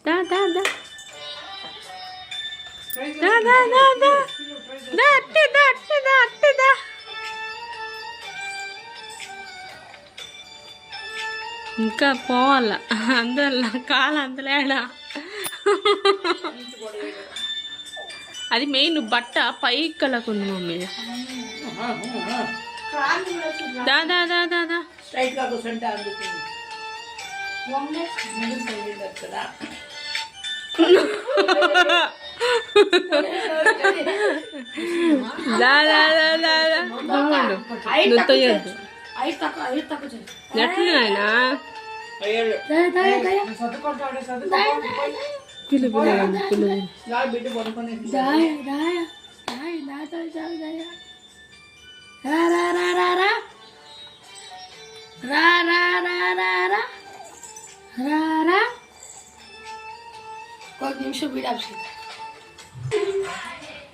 దా దా దా దా దా దా దా దా అట్టే దా అట్టే దా అట్టే దా. ఇంకా పోవాల అందువల్ల కాలు అందులేడా. అది మెయిన్ బట్ట పైకి కలకుంది మమ్మీ. దా దా దా దా దా ఎట్లు నాయనా పిలు పిలు ఒక నిమిషం వీడా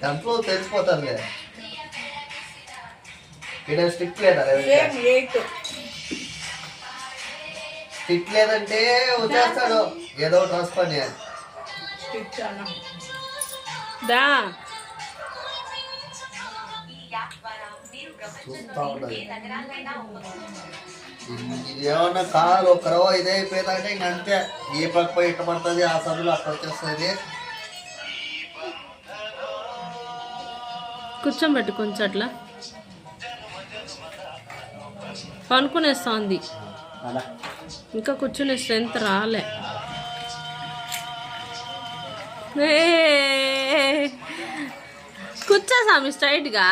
ఎంతో తెలిసిపోతుంది. ఇక్కడ స్టిక్ లేదా? స్టిక్ లేదంటే వచ్చేస్తాడు ఏదో ట్రాన్స్ఫర్ చేయాలి. దా చూస్తా ఉండాలి. ఇది ఏమన్నా కాలు ఒకరవ ఇదే అయిపోయిందంటే ఇంక అంతే. ఏ పక్క పోయి ఇట్ట పడుతుంది, ఆ సందులో అక్కడ వచ్చేస్తుంది. కూర్చోబెట్టు కొంచెం అట్లా పనుకునేస్తుంది. ఇంకా కూర్చునే స్ట్రెంత్ రాలే. కూర్చో స్వామి స్ట్రైట్గా.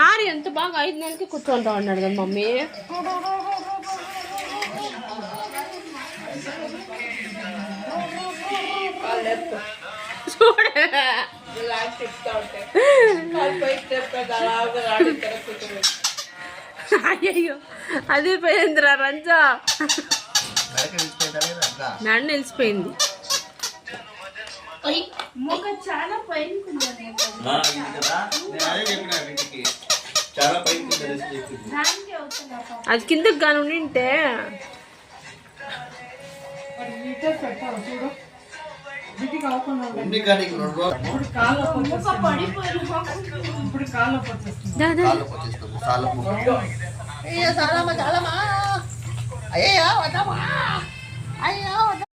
ఆరి ఎంత బాగా 5 నెలలకి కూర్చుంటా ఉన్నాడు కదా మమ్మీ. చూడ అయ్యో అది పోయిందిరా రంజా. నన్ను నిలిచిపోయింది. అది కిందకి కానీ ఉండింటే అయ్యో